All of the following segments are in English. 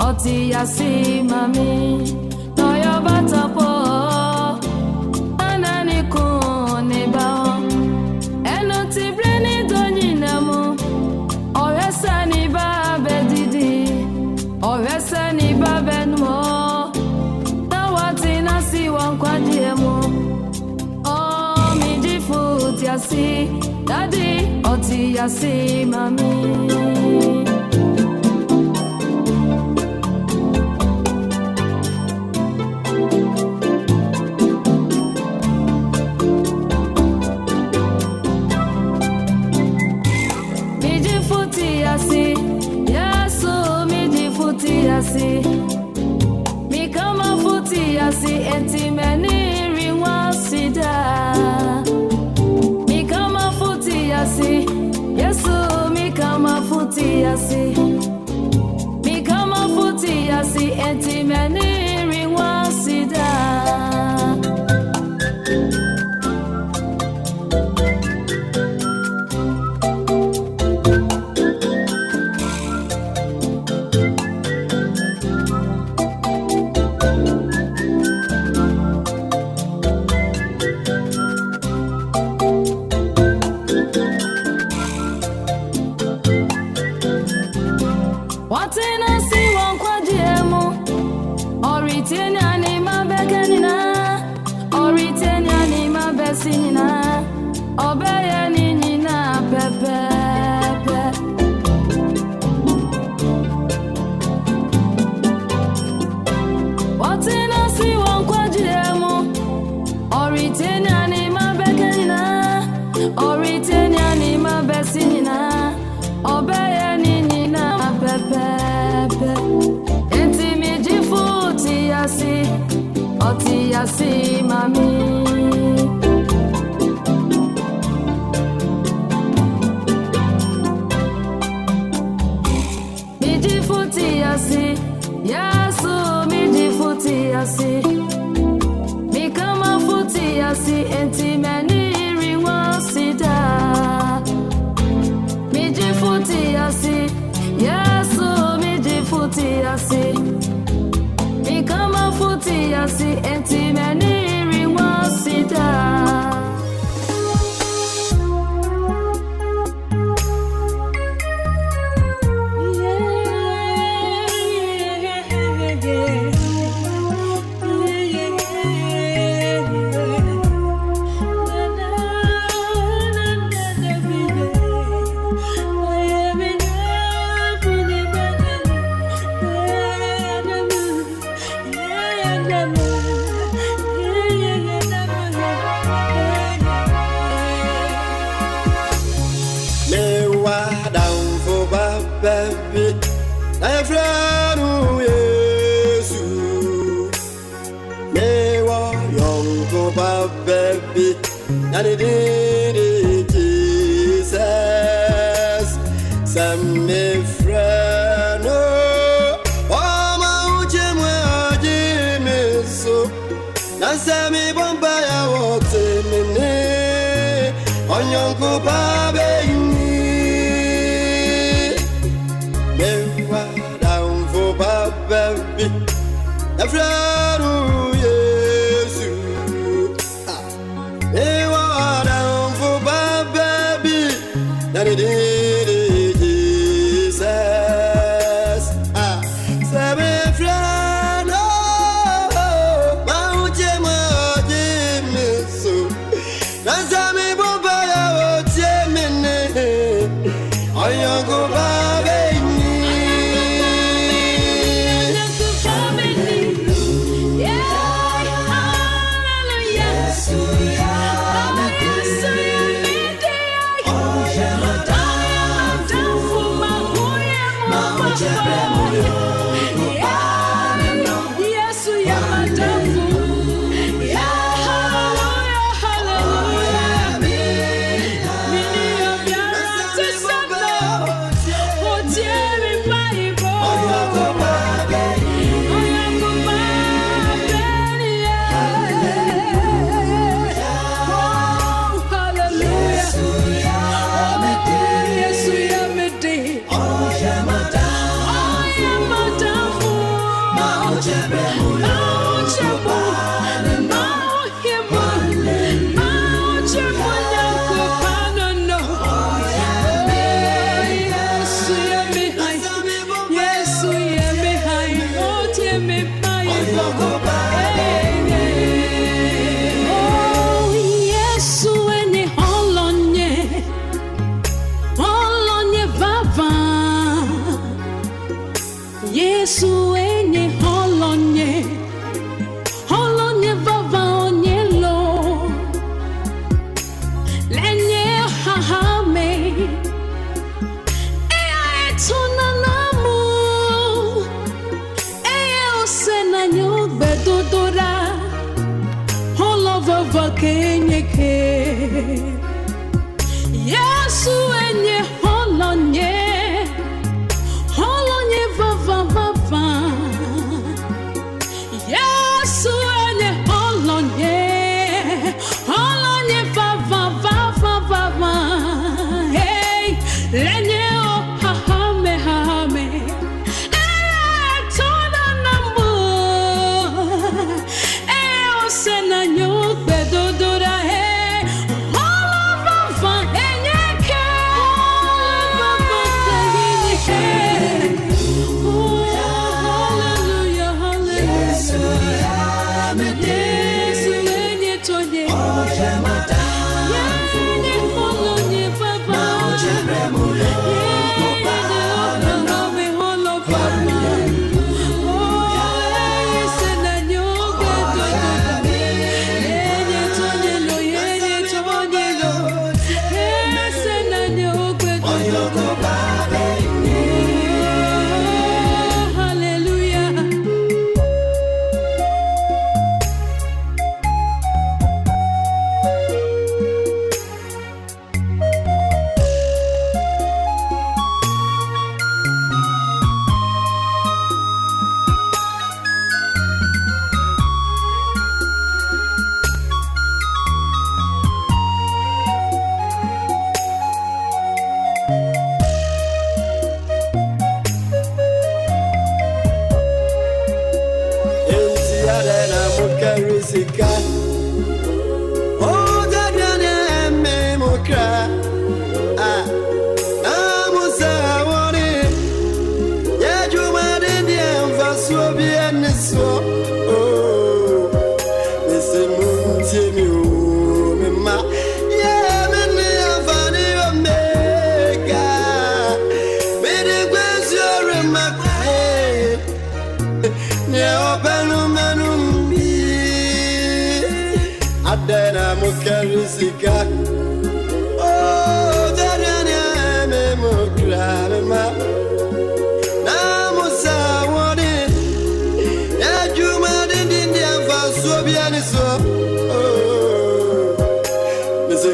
oti yasi mami no yo batapo anani kone ba eno ti breni donyina mo oresa ni ba bedidi oresa ni ba benmo tawati nasi wankwadie mo oh mi jifu yasi daddy oti yasi mami mi kama futi yasi enti meni riwa sida mi kama futi yasi Yesu mi kama futi yasi enti meni riwa sida oti yasi mami miji futi yasi Yesu miji futi yasi mi kama futi yasi enti meni riwa sida miji futi yasi Yesu miji futi yasi kama futi yasi enti meni riwa sida Jesus, some me friend, oh my Jimmy, Jimmy, so Nasami Bombaya, what's in me on your go, baby. Never down for baby, a friend, oh, yes, you. Jesus, seven friend, oh, my Jimmy, so that's a me bombaya, Jimmy, I am go Yesu enye holonye vava onye lo lenye hahame eya etuna namu eya osena nyogbe dodora holo vava kenye ke Yesu enye holonye vava vava Yesu enye holonye vava vava vava hey lenye o hahame tona namu osena nyogbe dodora hey vava enye ke vava enye ke Adena mukarizika oh daranya me mukrama na musawoni ya juma dindi anfaso biani so oh nese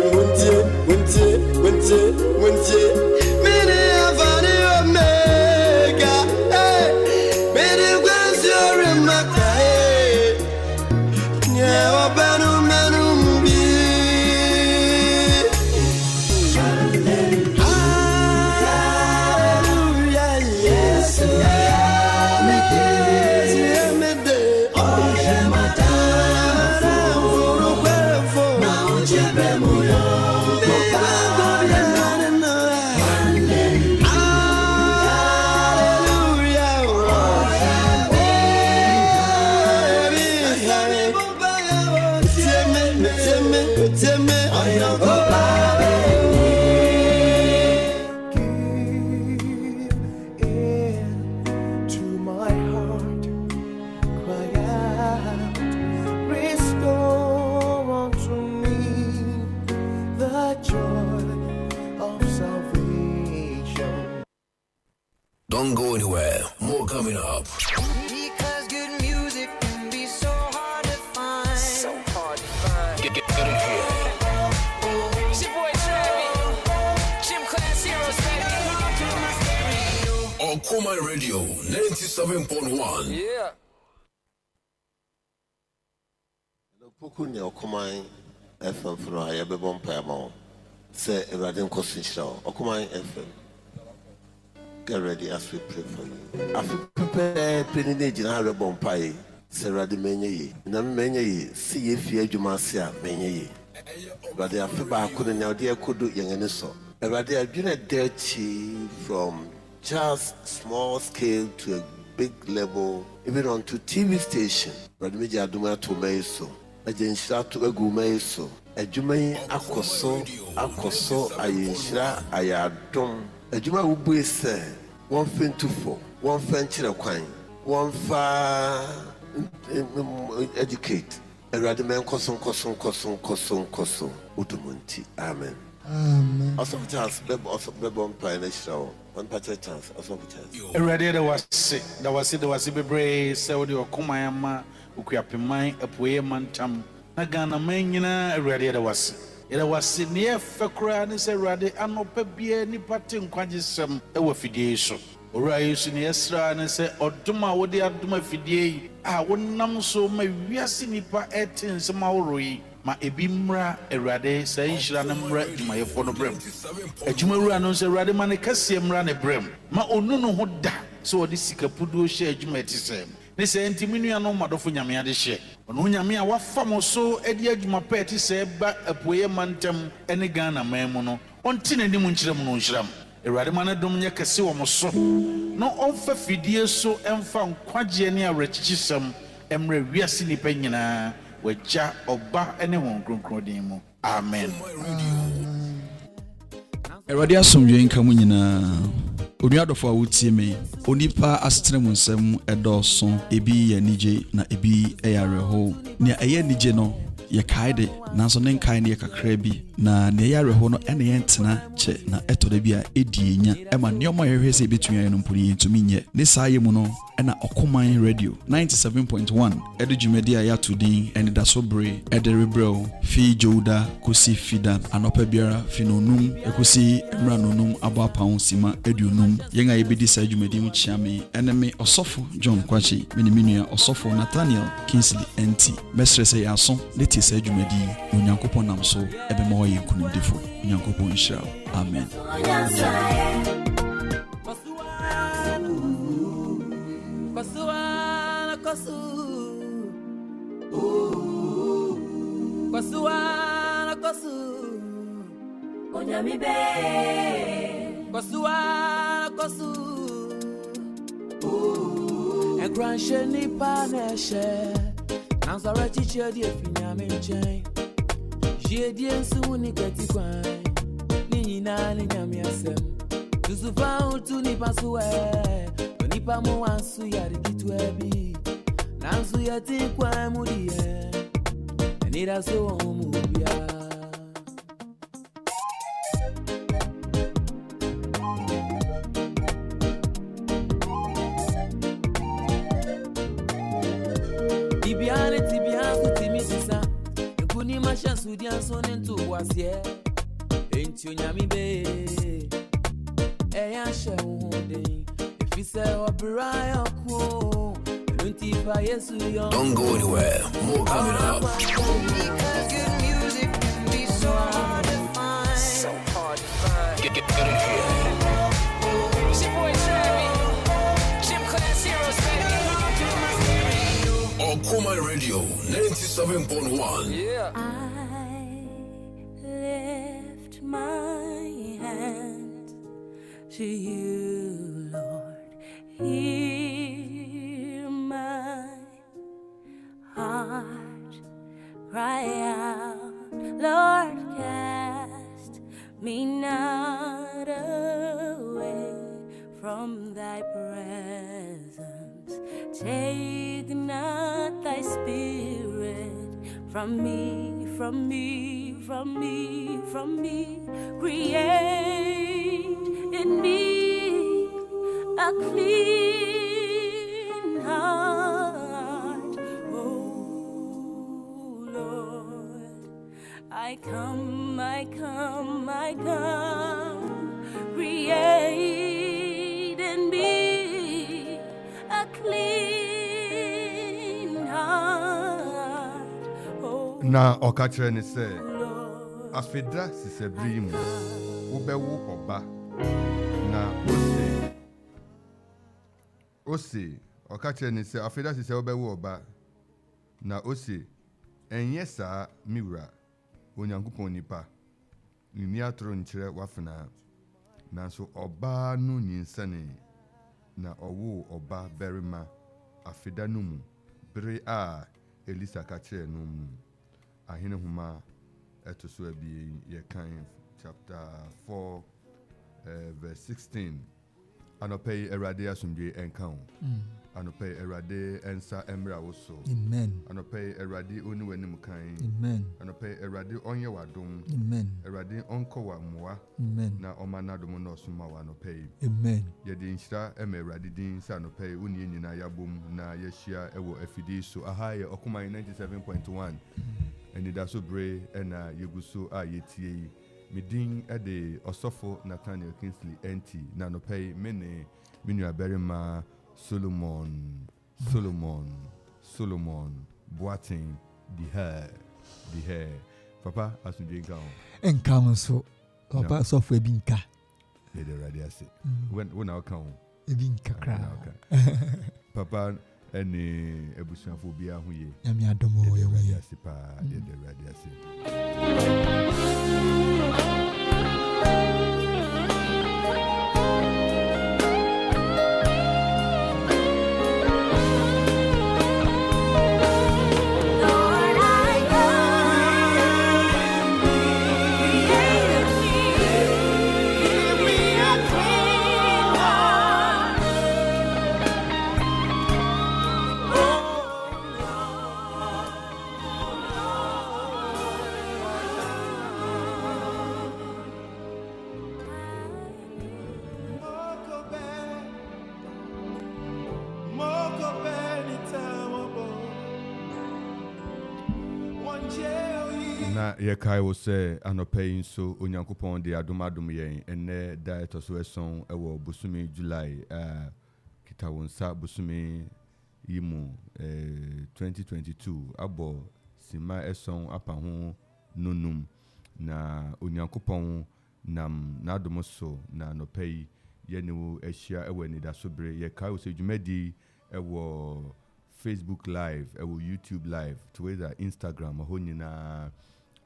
muntie mene avani omega eh mene kwasiore makai nyawa banu Don't go anywhere. More coming up. Because good music can be so hard to find. So hard to find. Get in here. It's your boy Travis. Gym class heroes, baby. On Kuma Radio 97.1. Yeah. Pokuni Okumai FM for a yabon payamo. Say a radin constitution. Okumai FM. Get ready as we pray for you. I feel prepared penny in our rebon pie. Say Raddy Menye. Nam Menye. See if you Jumasia Menye. Raddy Afiba couldn't now dear could do young and so. Raddy I've been a dirty from just small scale to a big level, even on to TV station. Raddy Media Duma to Meso. A genshra to a gumeso. A Jumay Akoso, Ayinshra, Ayadom. A Juma Ubu say 1 fin to 4, 1 fan chira quine. one far educate. Eradi men koson udumunti. Amen. Amen. Also chance bebo mpa na shirawo. One patch chance also chance. Eradi da was bebre se wo de okoma yama ukuapeman apoye mantam. Na Ghana man nyina Eradi da was. Era was ne fekra ne se Eradi anopa bia ni pate nkwagisem e wa fidie so. Ora Yesu ne Esra ne se oduma wo de aduma fidie wonam so ma wiase nipa etinsem awroi ma ebi mra Erade sa nhira ne mra dwumayefo no brem adwumawura no se Erade ma ne kase mra ne brem ma onu no ho da so odi sikapuduo hye adwuma etisem ne se ntiminua no madofo nyame ade hye ono nyame a wafam so edi adwuma pa etisem ba apoye mantem ene Ghana man mu no onti ne nim nkyerem no nhyiram Erade ma ne dom nya kase wo mo so no onfa fidie so emfa nkwagye ne awrechichisem emre wiase nipa nyina wagya oba ene hon kronkrodin mu amen. Erade asomdwe nka mu nyina onuadofo a wotie me onipa asetrem nsem edoso ebi ya nije na ebi eyarehɔ ne eye nije no ye kaide nanso ne nkai ne kakra bi na ne yarehɔ no ene yentena che na etode bi a edi enya ema neoma yehwese betun ya no mpuri yentumi nye ne saaye mu no ena Okoman radio 97.1 edu jumedi a yatudin Anidaso Bere ederebrel fi joda kusi fida anopa biara finonum ekusi emranonum abapawon sima edunum yenga yebedi sa jumedi mu chiame eneme osofo John Quarshie minimia osofo Nathaniel Kingsley Entsie mesrese yaso leti sa jumedi onyankopon nam so ebemo ye kunimdefo onyankopon nhyira amen. Onyami be kosu and grandshare ni paneshe Nanzara teacher dear Finyame chain Jie dear soon nikati kwai Nina Nyamiasem Tusufa to Nipasue Nipa mo ansu yari kitwebi Nansu yati kwa murie Anidaso mubia Sudian son into was ye ain't you nyami be shall day if you say Brian cool Don't go anywhere, more coming up. Because good music can be so hard to find. So hard to find. Get in here. It's your boy Travis, Gym Class Heroes, baby. On Okoman Radio 97.1. Yeah. I lift my hands to you, Lord. Hear my heart cry out, Lord, cast me not away from thy presence. Take not thy spirit from me, from me, from me, from me. Create in me a clean heart, oh Lord. I come, create in me a clean heart, oh Na okachre ni se Lord. afedra sisebri mu wobewu oba na ose okachre ni se afedra sise wobewu oba na ose enye saa miwura onyankopon nipa ni atoro nkyere wafena nanso oba no nyinsane na owo oba berima afeda no mu bere a Elisa kachre no mu ahene huma etoso abi ye kan chapter 4 verse 16 anopei erade asumdwe enka ho Anope Erade Ensa Emra also. Amen. Anope Erade Unu Wenim Kain. Amen. Anope Erade Onye Wadum. Amen. Erade Onko wa Moa. Amen. Na Omana Domono Suma Wanope. Amen. Yedi Inshra Eme Erade Din Sanope Uni Nina Yabum na Yeshia Ewo FD so Ahaye Okuma 97.1. Anidaso Bere ena Yeguso a Yetie. Midin Ede Osofo Nathaniel Kingsley Entsie na Anope Mene Minua Berima Solomon Boating the hair. Papa asunjenga on. Enka so papa so for ebinka. Yeah, the radiasi. When I come. Ebinka kra. Papa any ebusuafo bia ho ye. Yami adomo ye radiasi pa the radiasi. Na yekai wo se anopai so onyankopon de adomadom yen ene diet so eson ewo busumi July kita wonsa busumi yimu 2022 abo sima eson apa ho nonum na onyankopon nam nadom so na anopai yenewo ehia ewo Anidaso Bere yekai wo se dwumadi ewo Facebook live ewo YouTube live Twitter Instagram ho nyina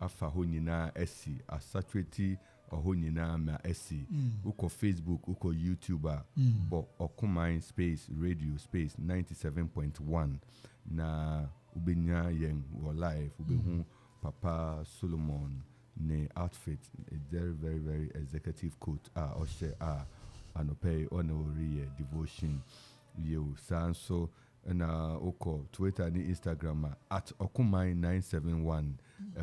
afa ho nyina esi asaturate ho nyina ma esi uko Facebook uko YouTube bo Okuman space radio space 97.1 na ubenya yen wo live ubehu Papa Solomon ne outfit a very very very executive coat oshe anope onori devotion you sanso na oko Twitter ni Instagram at Okuman 971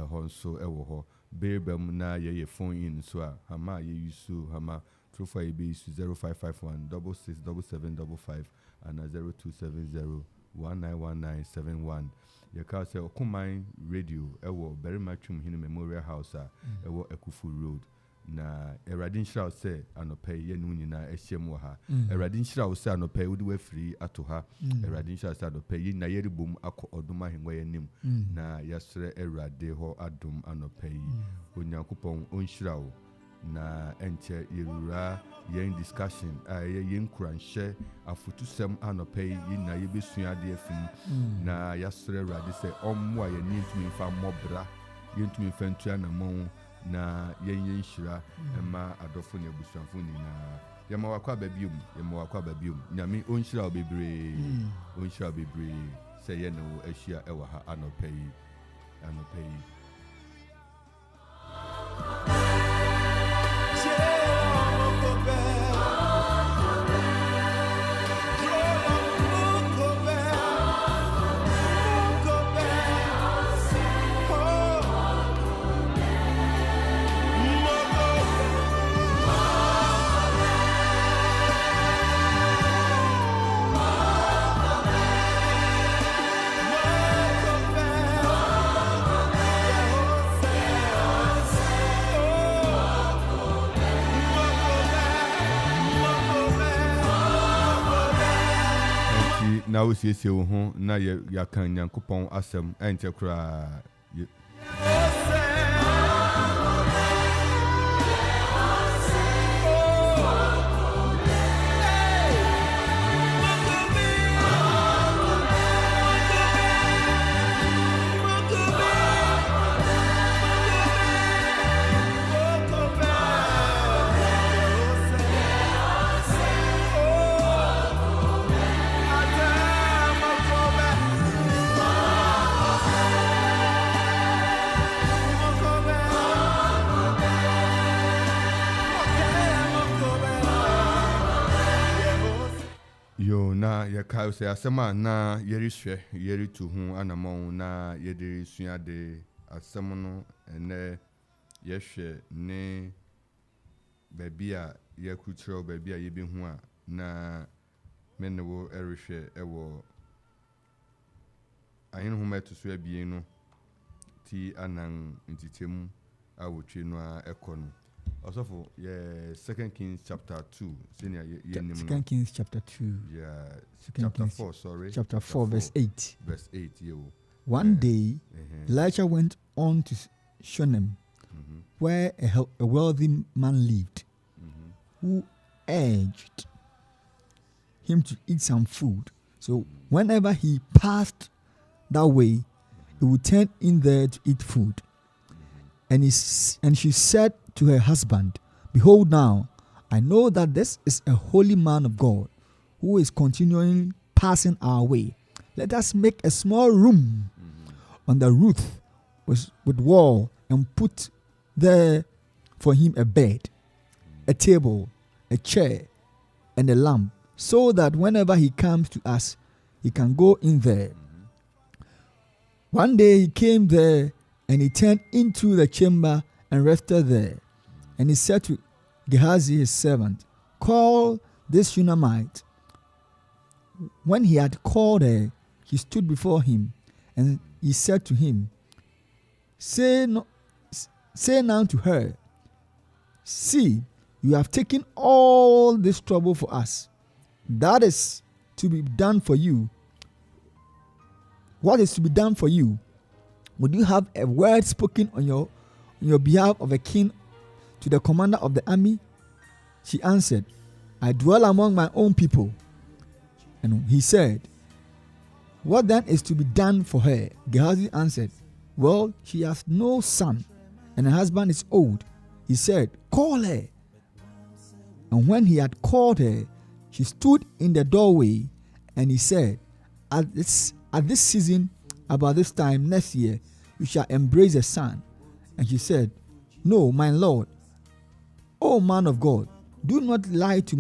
honso ewo ho bebem na ye phone in so hama ye yusu hama through for be 0551 667755 and 0270191971 ye ka say Okuman radio ewo very much him Memorial House ewo Ekufu Road na Erade Nhyira se anope ye nu nyina ehyem wo ha Erade Nhyira se anope wo de wa free ato ha Erade Nhyira se anope ye na yeri bom akọ odom ahengwa yanim na yasre Erade ho adom anope yi onyankopon onhyira wo na enche yerura yen discussion yen kuranhye afotusem anope yi na ye besua de afim na yasre Erade se ommo a ye ntumi fa mobra yentumi fa ntua na mon na yen shira ema adofo ne abusuafo ni na yema wakwa babium nyame onhyira obebre se ye no ahia ewa ha anopai na osiesie wo ho na ya kan Nyankopon asem enche kura Yo na yɛkae sɛ asɛm a na yɛrehwɛ yɛretu ho anammɔn na yɛde resua de asɛm no ɛnɛ yɛhwɛ ne baabi a yɛkukyerɛw baabi a yɛbɛhu a na me ne wo ɛrehwɛ ɛwɔ ahenhoma ɛto so abien no ti anan ntikyɛmu a wɔtwe no a ɛkɔ no. Also, yeah, 2 Kings chapter 2. Senior, 2 Kings chapter 2. Yeah, Second chapter Kings, 4, sorry. Chapter 4, verse 8. Verse 8, yo. One day, Elisha went on to Shunem, where a wealthy man lived, who urged him to eat some food. So whenever he passed that way, he would turn in there to eat food. And she said to her husband, "Behold now, I know that this is a holy man of God who is continually passing our way. Let us make a small room on the roof with wall and put there for him a bed, a table, a chair, and a lamp, so that whenever he comes to us, he can go in there." One day he came there and he turned into the chamber and rested there. And he said to Gehazi his servant, "Call this Shunammite." When he had called her, he stood before him, and he said to him, Say now to her, "See, you have taken all this trouble for us. That is to be done for you. What is to be done for you? Would you have a word spoken on your behalf of a king to the commander of the army?" She answered, "I dwell among my own people." And he said, "What then is to be done for her?" Gehazi answered, "Well, she has no son, and her husband is old." He said, "Call her." And when he had called her, she stood in the doorway, and he said, At this season, about this time next year, you shall embrace a son." And she said, "No, my lord, O man of God, do not lie to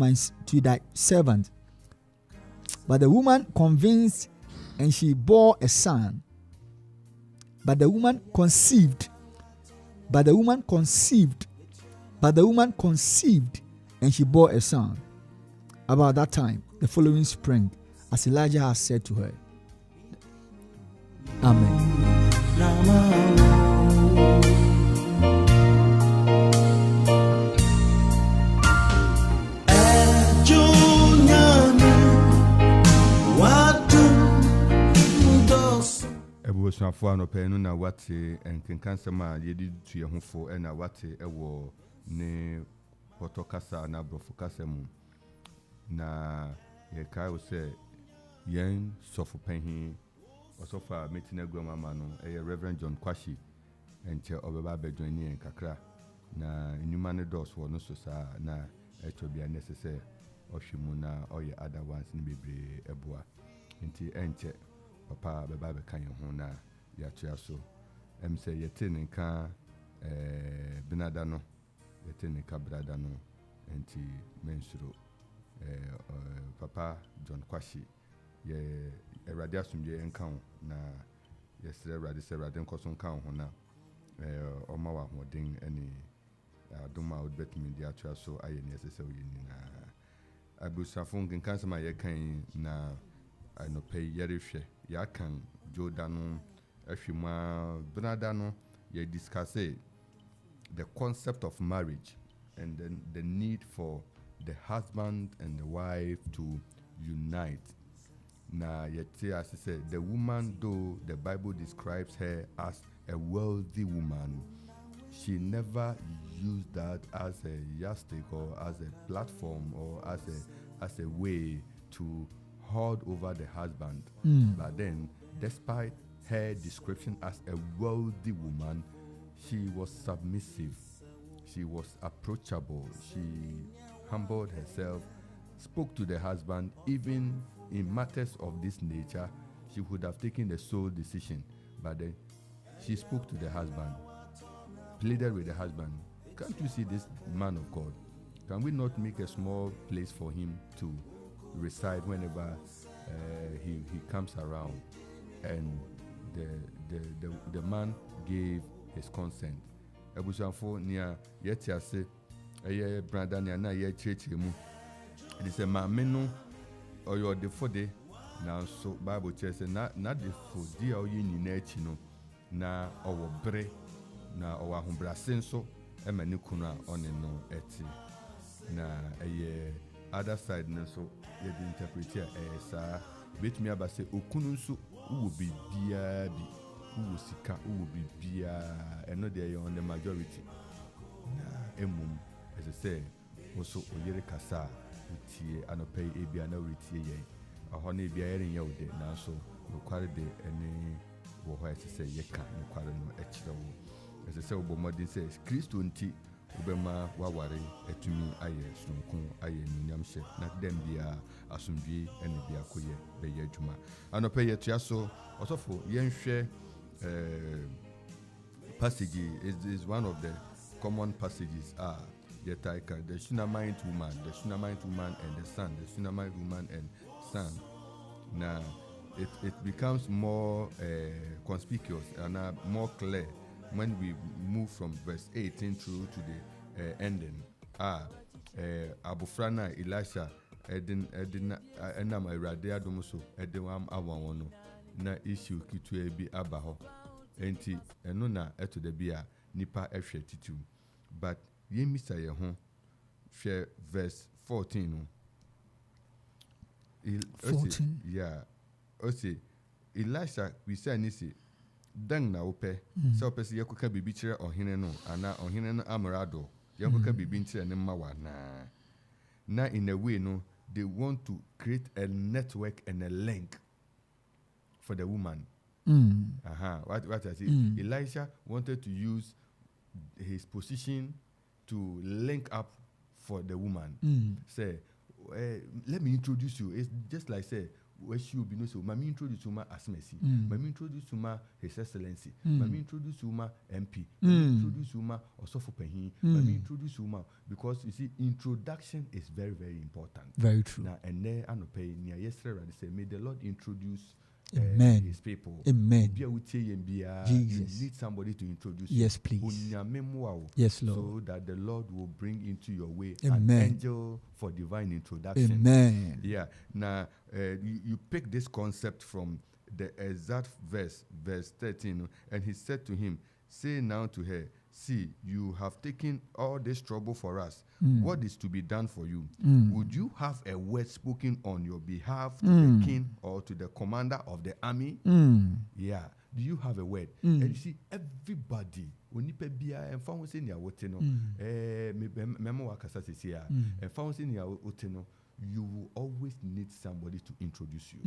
thy servant." But the woman convinced, and she bore a son. But the woman conceived, and she bore a son. About that time, the following spring, as Elijah has said to her. Amen. Ebusuafo anɔpɛ no na wate nkenkansɛm a yɛde tu yɛn ho fo ɛna wate ɛwɔ ne pɔtɔ kasa na aborɔfo kasa mu na yɛkae wo sɛ yɛn sɔfo panyin ɔsɔfo a metina aguam ama no ɛyɛ Reverend John Quarshie ɛnkyɛ ɔbɛba abɛdwan ne yɛn kakra na nnwuma ne dɔɔso wɔ no so saa na ɛtɔ bia ne sɛ ɔhwɛ mu na ɔyɛ other ones ne bebree ɛboa nti ɛnkyɛ papa bɛba bɛka yɛn ho na yɛatoa so ɛm sɛ yɛte ne nka benada no yɛte ne nka brada no nti mensuro papa John Quarshie yɛ Awurade asomdwe nka ho na yɛsrɛ Awurade sɛ Awurade nkɔ so nka ho na ɔma wɔ ahoɔden ɛne adom a wode bɛtumi de atoa so ayɛ ne ɛsɛ sɛ woyɛ nyinaa abusuafo nkenkansɛm a yɛkan na anɔpɛ yi yɛrehwɛ yɛakan Joda no ahwɛ mu a benada no yɛ discuss the concept of marriage and then the need for the husband and the wife to unite. Na yɛte ase sɛ the woman, though the Bible describes her as a wealthy woman, she never used that as a yardstick or as a platform or as a way to hold over the husband. But then, despite her description as a wealthy woman, she was submissive, she was approachable, she humbled herself, spoke to the husband. Even in matters of this nature, she would have taken the sole decision, but then she spoke to the husband, pleaded with the husband, "Can't you see this man of God? Can we not make a small place for him to reside whenever he comes around, and the man gave his consent. Ebusanfo nia yeti ase eye brother nia na ye church mu. It is a mameno or your defode now so Bible says na the for dia o yin na echi no na owo bre na owa humbrasen so e mani kunu a one no eti na eye other side no so ye the interpreter sa betumi aba se okunu nso wo bibia bi wo sika wo bibia eno de ye on the majority na emum as I say also oyere kasa utie anopay ebia na retie ye aho na ebia yere nye ode na so nokware de ene wo ho ese say ye ka nokware no ekire wo as I say obomodin say Kristo nti obema waware etumi aye sunkun aye nunyam hye na dem bia asomdwe ene bia koye be ye adwuma anopay ye tua so osofo yenhwe passage is one of the common passages the Shunammite woman, and the son, the Shunammite woman and son. Now, it becomes more conspicuous and more clear when we move from verse 18 through to the ending. Abufrana Elisha enam erade adomuso edewam awanwono na issue kitu ebi abaho enti eno na eto de bia nipa ehwe titu but yemisa ye ho hwe verse 14 no 14 yeah ose Elisha we say ni say dan na ope say ope se yekoka bibi kire ohene no ana ohene no amrado yekoka bibi kire ne mawa na in a way no they want to create a network and a link for the woman. What I say? Elisha wanted to use his position to link up for the woman. Say, let me introduce you. It's just like say, where she will be no so. Mami introduce you ma Asmesi. Mami introduce you ma His Excellency. Mami introduce you ma MP. Mami introduce you ma Osofo Pehin. Mami introduce you ma, because you see, introduction is very, very important. Very true. Now, and then I know pay near yesterday. They say, may the Lord introduce his people. Amen. Jesus. You need somebody to introduce you. Yes, please. Yes, Lord. So that the Lord will bring into your way Amen. an angel for divine introduction. Amen. Yeah. Now, you pick this concept from the exact verse 13, and he said to him, say now to her, see, you have taken all this trouble for us. What is to be done for you? Would you have a word spoken on your behalf to the king or to the commander of the army? Yeah. Do you have a word? And you see, everybody, when you pay bia and found in your woteno, memo wakasa says here, and found in your woteno, you will always need somebody to introduce you.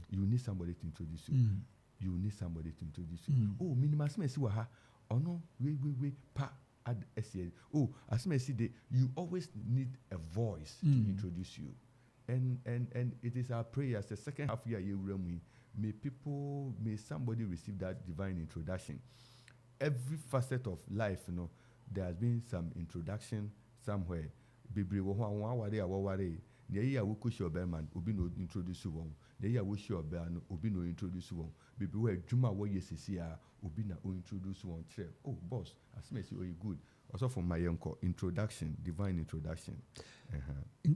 You need somebody to introduce you. You need somebody to introduce you. Oh, minimas me see waha. Oh no, we pa ad SCA. Oh, as me see you always need a voice to introduce you. And it is our prayers the second half year may somebody receive that divine introduction. Every facet of life, there has been some introduction somewhere. Bibri wo ho aware neya wo koshi oberman obi no introduce wo neya wo shi ober no obi no introduce wo bibi wo adwuma wo yesisi a obi na o introduce wo kire. Oh boss, asemesi oh you good also for my uncle introduction, divine introduction.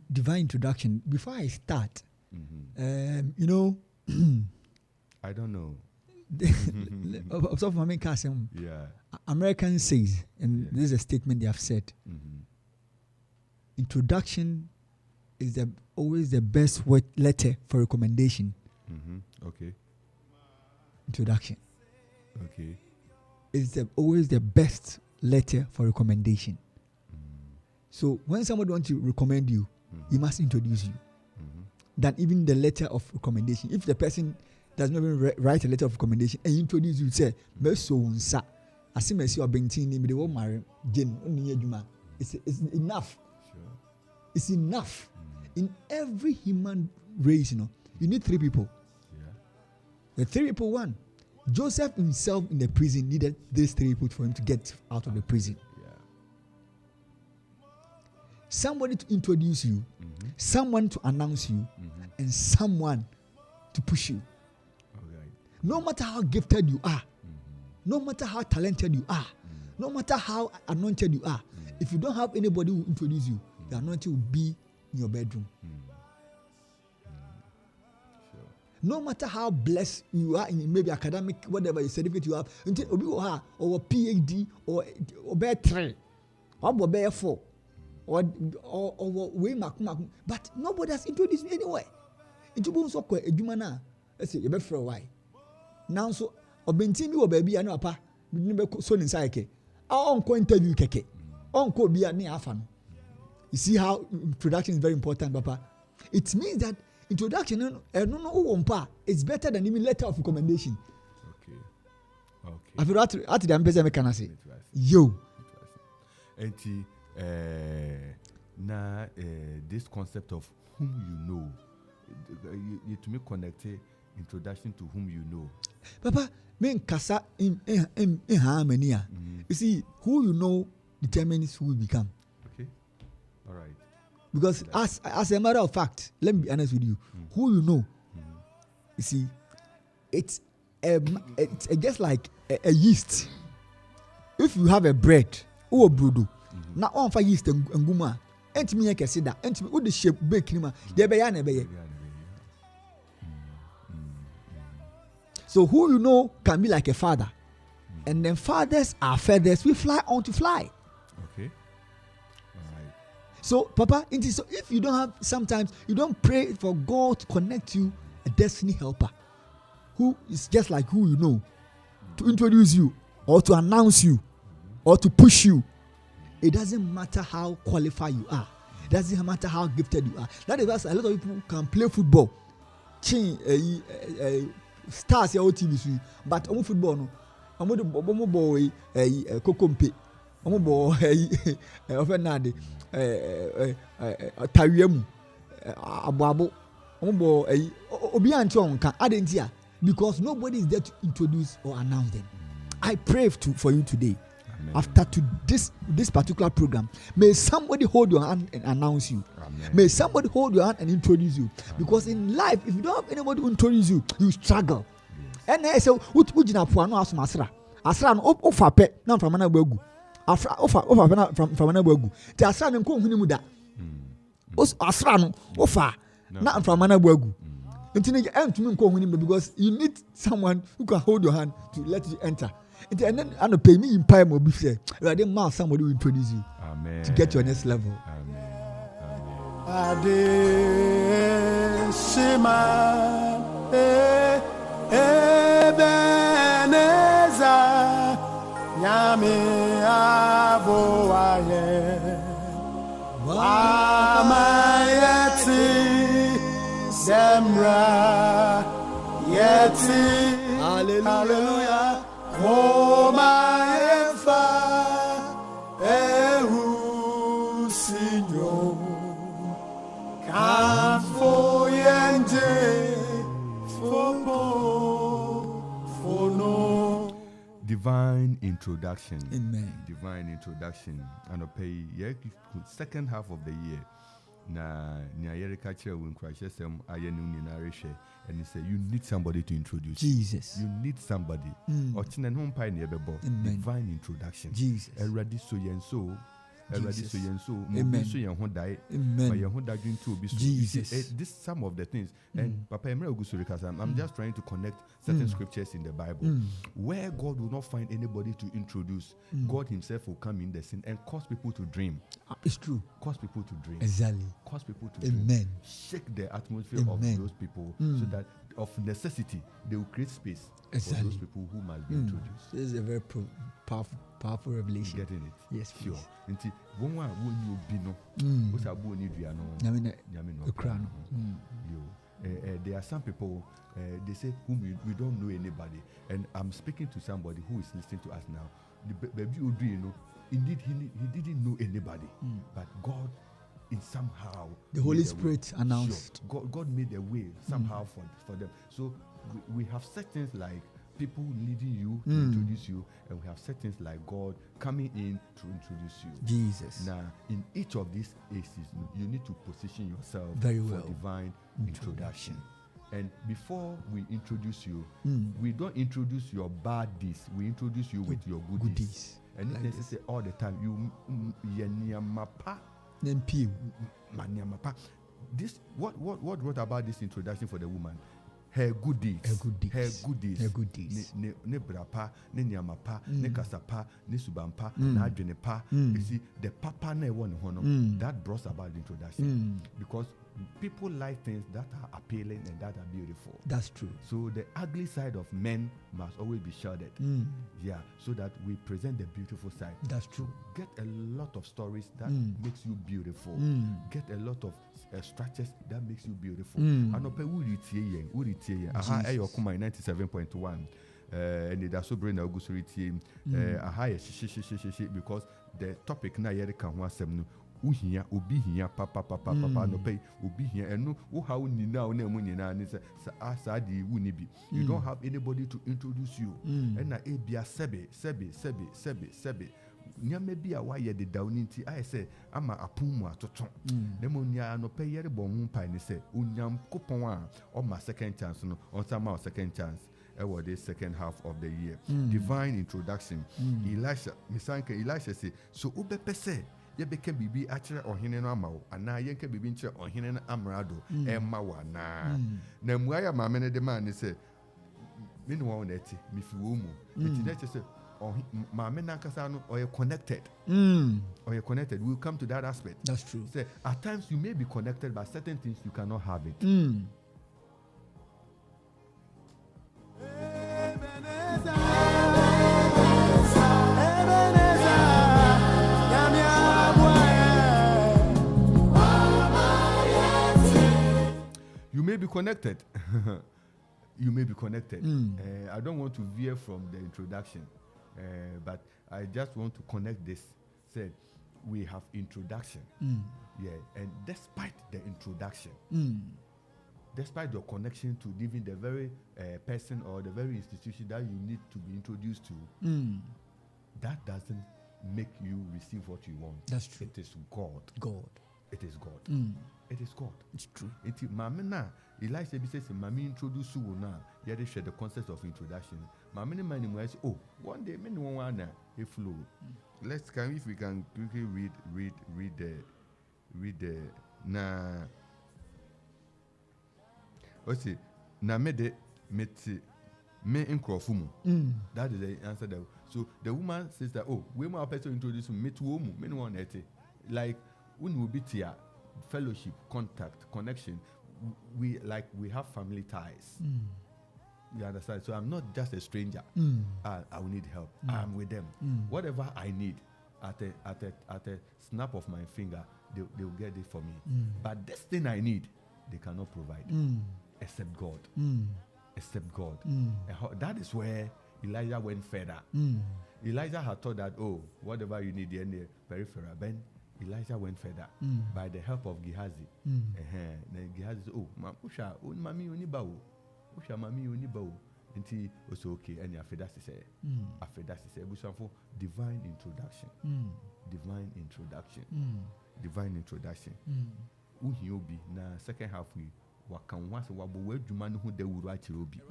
Divine introduction. Before I start, I don't know. Yeah. American says, and this is a statement they have said, introduction is always the best word letter for recommendation. Okay. Introduction. Okay. It's always the best letter for recommendation. So when somebody wants to recommend you, he must introduce you. Than even the letter of recommendation. If the person does not even write a letter of recommendation and introduce you, say, "Meso unsa, asimesi obentini me de wo mare gen oni adwuma." It's enough. Sure. It's enough. In every human race, you need three people. Yeah. The three people, one. Joseph himself in the prison needed these three people for him to get out of the prison. Yeah. somebody to introduce you, someone to announce you, and someone to push you. Alright. No matter how gifted you are, no matter how talented you are, no matter how anointed you are, if you don't have anybody who introduce you, the anointing will be in your bedroom. Sure. No matter how blessed you are in maybe academic, whatever certificate you have, until or PhD or bear 3 or bear 4 or way but nobody has introduced me anywhere. It will so quick a jumana. Let's say you better for a while. Now so obenti mi wo baby anu apa me be so inside ke. On ko interview keke. On ko bia ni afa no. You see how introduction is very important, Papa. It means that introduction it's better than even letter of recommendation. Okay. I feel at the ambassador can say, yo. And now this concept of whom you know, you to me connect introduction to whom you know. Papa, me kasa in harmony. You see, who you know determines who you become. Okay. All right. Because as a matter of fact, let me be honest with you, who you know, you see, it's just like a yeast. If you have a bread or brudo, now on for yeast and guma, and me I can see that, and me the shape baking, there be an So who you know can be like a father, and then fathers are feathers. We fly on to fly. Okay. All right. So, Papa, so if you don't have, sometimes you don't pray for God to connect you a destiny helper who is just like who you know, to introduce you or to announce you or to push you. It doesn't matter how qualified you are. It doesn't matter how gifted you are. That is why a lot of people can play football, stars here on TV, but on football no. I'm going to boy Kokompe. I'm going to Ofenade. Tariemu. Abuabo. I'm going to Obianchon can add in here because nobody is there to introduce or announce them. I pray for you today. Amen. After this particular program, may somebody hold your hand and announce you. Amen. May somebody hold your hand and introduce you. Amen. Because in life, if you don't have anybody who introduce you, you struggle. And I say, "What ujina puano asuma asra? Asra no ofa pe na from ana bagu. Afra ofa from ana bagu. Ti asra no nko huni mu da. Asra no ofa na from ana bagu. Ntini entumi nko huni mu because you need someone who can hold your hand to let you enter. And then I no pay me in pay mo be say, "Rather than somebody will introduce you." Amen. To get to your next level. Amen. Ade Shema Ebeneza Nyame Aboaye Wamayeti Semra Yeti Hallelujah Momayefa Ehu Sinyo Kanfo Yende Divine introduction. Amen. Divine introduction. And I'll pay second half of the year. Na Erika chair when Quarshie sem and he said you need somebody to introduce. Jesus. You need somebody. Divine introduction. Jesus. Already so and so. Jesus. Amen. Jesus. This some of the things, and Papa I'm just trying to connect certain scriptures in the Bible where God will not find anybody to introduce. God Himself will come in the scene and cause people to dream. It's true. Cause people to dream. Exactly. Cause people to Amen. dream. Shake the atmosphere of those people so that of necessity they will create space for those people who must be introduced. This is a very powerful revelation. Getting it? Yes, please. Sure. Until one you be no, what's a bone you there are some people they say whom we don't know anybody, and I'm speaking to somebody who is listening to us now. The baby Udri, you know, indeed he didn't know anybody, but God in somehow the Holy Spirit announced. Sure. God made a way somehow for them. So we have said things like people leading you to introduce you, and we have set things like God coming in to introduce you. Jesus. Now, in each of these aces, you need to position yourself Very for well. divine introduction. And before we introduce you, we don't introduce your bad deeds. We introduce you with your good deeds. And like they say all the time, you Then pew. This what about this introduction for the woman? Her good deeds. Her good deeds. Her good deeds. Her good deeds. Ne brapa, ne nyamapa, ne kasapa, ne subampa, na adwenepa. You see, the papa ne one hono. That brought about the introduction. Because people like things that are appealing and that are beautiful. That's true. So the ugly side of men must always be shielded. Yeah, so that we present the beautiful side. That's true. Get a lot of stories that makes you beautiful. Get a lot of structures that makes you beautiful. Anope uri tie yen. Aha eyo kuma 97.1. Anidaso Bere na ogusori tie. Aha ye shi because the topic na yere kan ho asem no. Uhia obi hia papa no pay obi hia enu wo ha uni na na mu nyina ni se asa di wu ni bi. You don't have anybody to introduce you. And na e bia sebe nyame bi a waye de dawni nti I say ama apun mu atoton na mo nya no pay yere bon mu pai ni se onyam kopon a o ma second chance no on sama second chance for the second half of the year. Divine introduction. Elisha say so ubepe say ye beke bibi akire ohene no amawo ana ye nka bibi nkire ohene no amrado emma wana na muaya maame ne de man ne se me no won eti me fi wo mu eti na che se maame na kasa no or connected connected. We'll come to that aspect. That's true. Say at times you may be connected, but certain things you cannot have it. You may be connected. You may be connected. I don't want to veer from the introduction, but I just want to connect this. Said we have introduction. Yeah, and despite the introduction, despite your connection to even the very person or the very institution that you need to be introduced to, that doesn't make you receive what you want. That's true. It is God. It is God. It is God. It's true. Enti mame na Elisha bi says mame introduce you na ye dey share the concept of introduction. Mame ne man mu say oh one day me no one na e flow. Let's can if we can quickly read the na osi na me de meti me nkrofo mu. That is the answer there. So the woman says that oh we more person introduce me to mu me no one ete like when we be here fellowship, contact, connection, we have family ties. You understand? So I'm not just a stranger. I will need help. I'm with them. Whatever I need, at a snap of my finger, they will get it for me. But this thing I need, they cannot provide, except God. Except God. And that is where Elijah went further. Elijah had thought that whatever you need in the peripheral, then Elijah went further by the help of Gehazi. Then Gehazi said, usha mami oni bawo. Until also okay, and after that say, for divine introduction. Divine introduction. Uhiobi na second half we wakan wase wabo wadwuma no ho dawuru akire obi.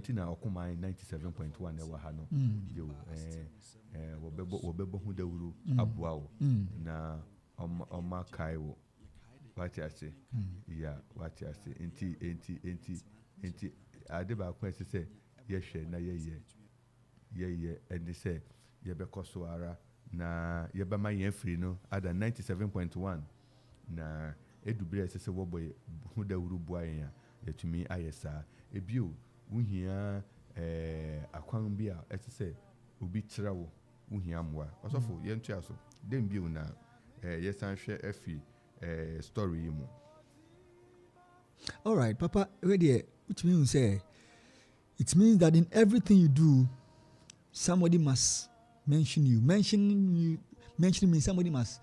Tina okuma 97.1 ewa ha no. Yo wobebo ho dawuru aboa wo na oma kai wo. What I say? Yeah, what I say. Enti ade ba kwa say yehwe na ye and they say ye be koso ara na ye be ma ye free no ada 97.1 na edubire say wo boy hu dawuru boa yen yetumi ayesa ebio uhia akwan bi a say obi kira wo uhia moa osofo ye ntua so dem bio na ye san hwe afi story mu. All right, Papa, ready, which means say it means that in everything you do, somebody must mention you. Mentioning means somebody must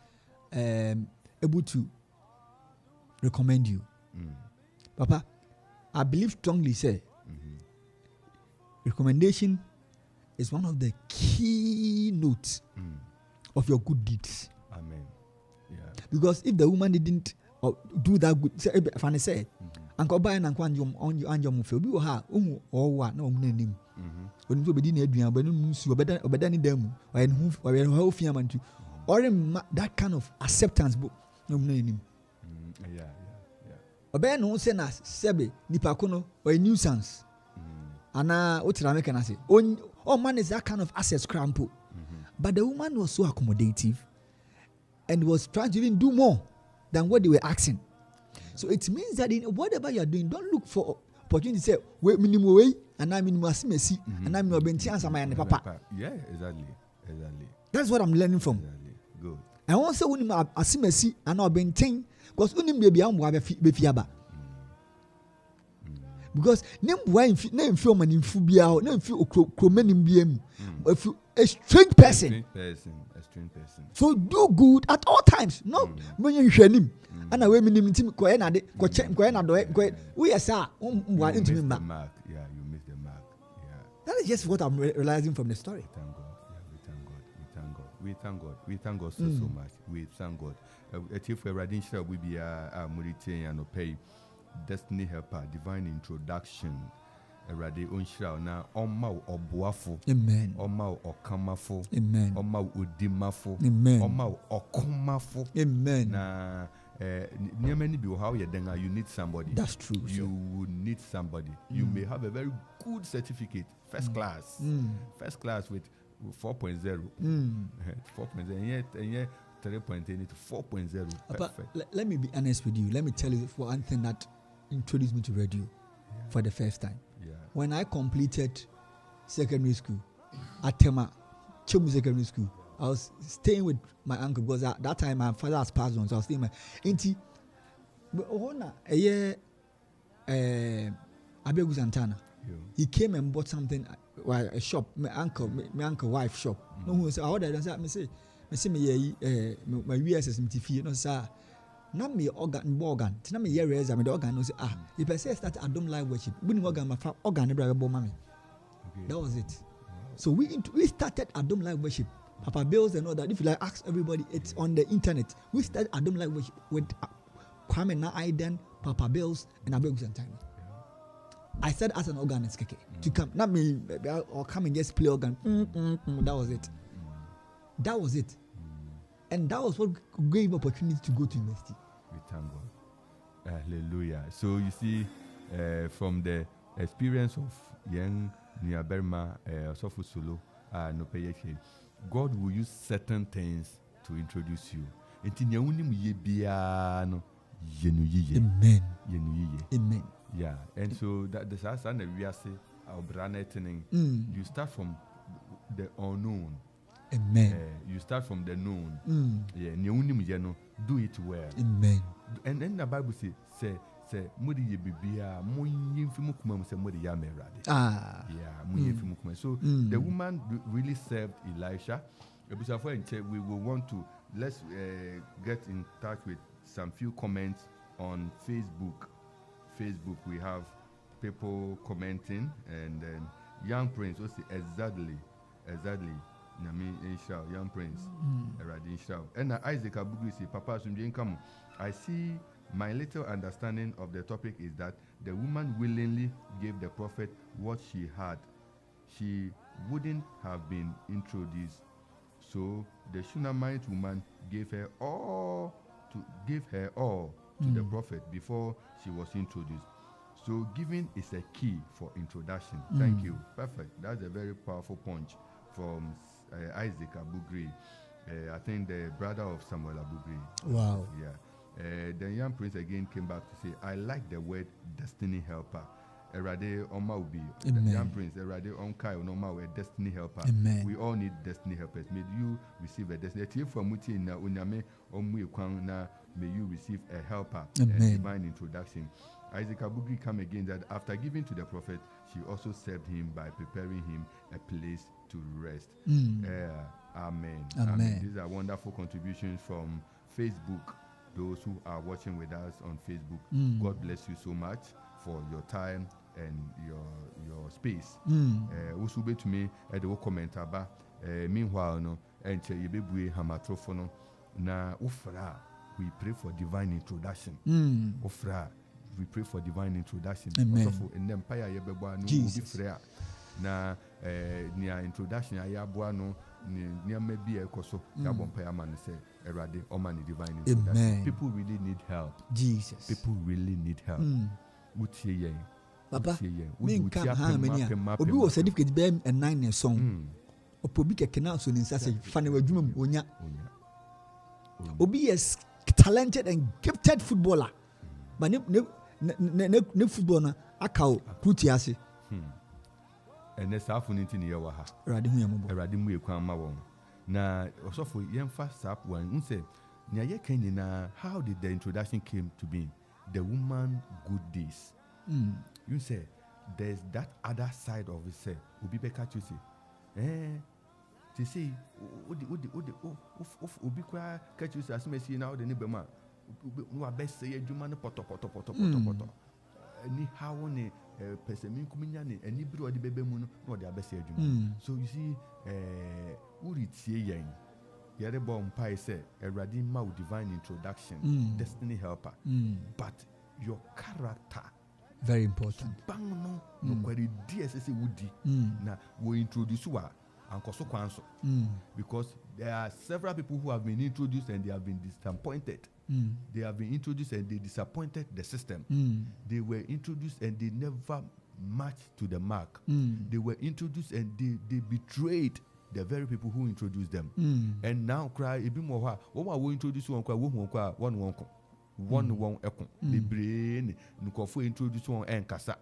able to recommend you. Papa, I believe strongly say recommendation is one of the key notes of your good deeds. Amen. Yeah. Because if the woman didn't do that good, if I say, Uncle Brian and Quanjum on your anjum feel, be ha, or what, no name. When you be in a but you better than them, or in whole family to, or that kind of acceptance book, no name. Yeah. Obe no say na sebe nipakono or a nuisance. Ana what can I say? Oh man is that kind of access crampo. But the woman was so accommodative and was trying to even do more than what they were asking. So it means that in whatever you are doing, don't look for opportunity to say wait minimum way and I mean messi and I mean chance and papa. Yeah, exactly. That's what I'm learning from. Exactly. Good. I want to say when I messi and I've been saying because unim baby am wa be fiaba. Because name why name feel man in fubia name feel okromen in biem if you a strange person. A strange person. So do good at all times. No when you hear him and away minim team ko na de ko check ko na do ko we yes sir wa into me mark. Yeah, you missed the mark. Yeah. That is just what I'm realizing from the story. Thank God. Yeah, we thank God. We thank God so much. We thank God. If we're reading shall we be a Mauritanian and pay destiny helper, divine introduction. Erade onshira na oma oboafo. Amen. Oma okamafo. Amen. Oma odimafo. Amen. Oma okomafo. Amen. Na niamani bi how you denga you need somebody. That's true. You would need somebody. You may have a very good certificate, first class. First class with 4.0. 4.0 and yet 3.8 to 4.0. Perfect. Let me be honest with you. Let me tell you for one thing that introduced me to radio for the first time. Yeah. When I completed secondary school at Tema Chemu Secondary School, I was staying with my uncle because at that time my father has passed on, so I was staying with my auntie. A year, Abegu Santana. He came and bought something, a shop, my uncle wife shop. No one said, I ordered and said, me say me my USS MTF, no sir. Na me organ. Tina me here is me the organ no say if I say start I don't like worship. We organ my organ never bo mama. That was it. So we started I don't like worship. Papa Bills and all that. If you like ask everybody, it's on the internet. We started I don't like worship with Kwame Na Aiden, Papa Bills, and Abegu Santana. I said as an organist to come, not me or come and just play organ. That was it. That was it. And that was what gave opportunity to go to university. We thank God. Hallelujah. So you see, from the experience of young Niaberma Sofu Solo, God will use certain things to introduce you. Amen. Amen. Yeah. And so that the Sasana we are saying, you start from the unknown. Amen. You start from the known. Yeah, do it well. Amen. And then the Bible say mudi ye bibia mo yimfimu kuma say mudi ya merade. Yeah, mo yimfimu kuma. So the woman really served Elisha. We will want to let's get in touch with some few comments on Facebook. We have people commenting, and then Young Prince also exactly. Nami Insha, Young Prince, Eradin Insha. And Isaac Abugu say, Papa Sumjin come. I see my little understanding of the topic is that the woman willingly gave the prophet what she had. She wouldn't have been introduced. So the Shunammite woman gave her all to the prophet before she was introduced. So giving is a key for introduction. Thank you. Perfect. That's a very powerful punch from Isaac Abugri. I think the brother of Samuel Abugri. Wow. Yeah. The young prince again came back to say, I like the word destiny helper. Erade Oma Ubi. The young prince, Erade Onkai Onoma, a destiny helper. Amen. We all need destiny helpers. May you receive a destiny. May you receive a helper, a divine introduction. Isaac Abugri come again that after giving to the prophet, she also served him by preparing him a place to rest. Amen. These are wonderful contributions from Facebook. Those who are watching with us on Facebook, God bless you so much for your time and your space. Also be to me at the comment about meanwhile no and che yebebue hamatrofo no na ufra we pray for divine introduction. Ufra we pray for divine introduction. Also in the empire yebebo no be free na nia introduction ayaboa no nia maybe ekoso yabompa yaman say erade omani divine introduction. Amen. People really need help. Jesus. People really need help. Utie yen. Papa, me come how many? Obi was certificate be and 9 years song. Opobi keke na so ninsa say fa na wadwuma mu onya. Obi is talented and gifted footballer. But ne football na akao kruti ase. And the South Unity near Waha. Radimu Yambo. Ma won. Na also for Yemfa Sap one say, Nya Kenina, how did the introduction came to be? The woman good days. You say there's that other side of it, say, Ubibeka to say, to see, Ubikwa catch you as Messi now the Nibema. No, I best say, you man, poto. Ni how on person communion and Nibru or the baby moon, or the best. So you see, Uritie Yang. Yere born pie say a radima divine introduction, destiny helper. But your character very important. Bang no query DSS woody. Now we introduce you and Koso Kwanso. Because there are several people who have been introduced and they have been disappointed. They have been introduced and they disappointed the system. They were introduced and they never matched to the mark. They were introduced and they betrayed the very people who introduced them. And now cry ebi mo ha wo ma wo introduce one kwa wo hu kwa one ekon the brain nkofo introduce one enkasa.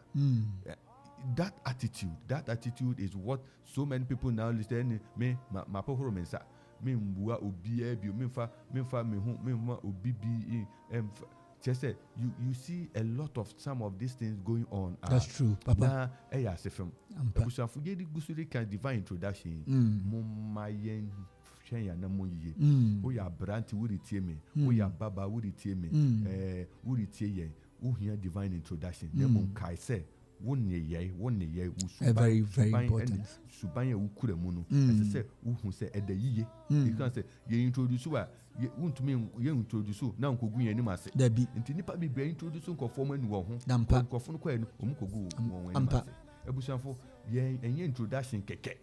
That attitude is what so many people now listen me ma pohoro mensa me mbua obia bi me fa me hu me obi bi just say you see a lot of some of these things going on. That's true, Papa. Na sefem. Abusuafo ye di gusuri kan divine introduction. Mumma yen hwen ya na moyiye. Wo ya branti wo di tie me. Wo ya baba wo di tie me. Wo di tie yen. Wo hia divine introduction. Na mum kai say wonne ye usuban. Very important. Suban ye ukure mu no. Ese say wo hu say eda yiye. You can say ye introduce wa untumi ye introduce na nkogu ye nim ase. Nti nipa bi be introduce nkofo mu anu wo ho. Nkofo no kwa enu omukogu won wen ase. Ebusanfo ye enye introduction keke.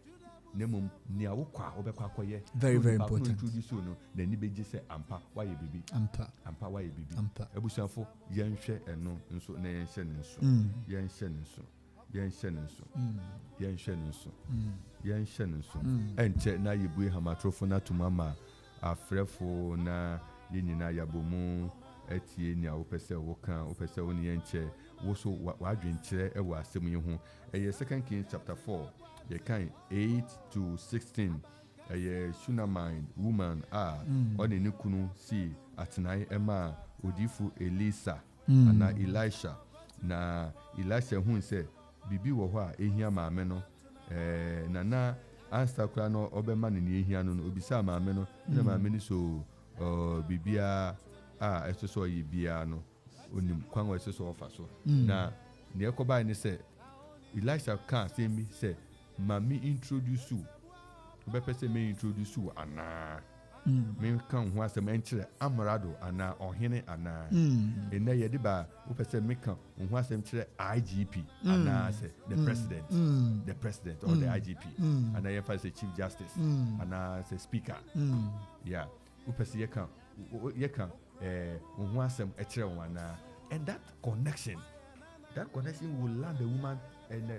Nemum ni awokwa obekwa akoye. Very important. Introduce no na ni beji say ampa wa ye bibi. Ampa wa ye bibi. Ebusanfo ye nhwe eno nso na ye nhye ne nso. Ye nhye ne nso. Enche na yebue hamatrofo na tumama afrefo na ye nyina yabomu etie ni awopese woka opese woni ye nche wo so wadwenkyere e wo asem ye ho. Eye 2 Kings chapter 4 ye kan 8 to 16. Eye Shunammite woman oni ne kunu si atenai ema odifu Elisa ana Elisha na Elisha hu se bibi wo ho a ehia maame no na answer kra no obema ne ehia no obisa maame no na maame ni so bibia esoso yi bia no onim kwan wa esoso ofa so na ne ekoba ni se Elisha kan say me say mami introduce you obepese me introduce you ana me kan ho asem enkyere amrado ana ohene ana ena yede ba obepese me kan ho asem kyere IGP ana say the president or the IGP ana ye fa say chief justice ana say speaker yeah obepese ye kan ho asem ekyere wana and that connection will land the woman in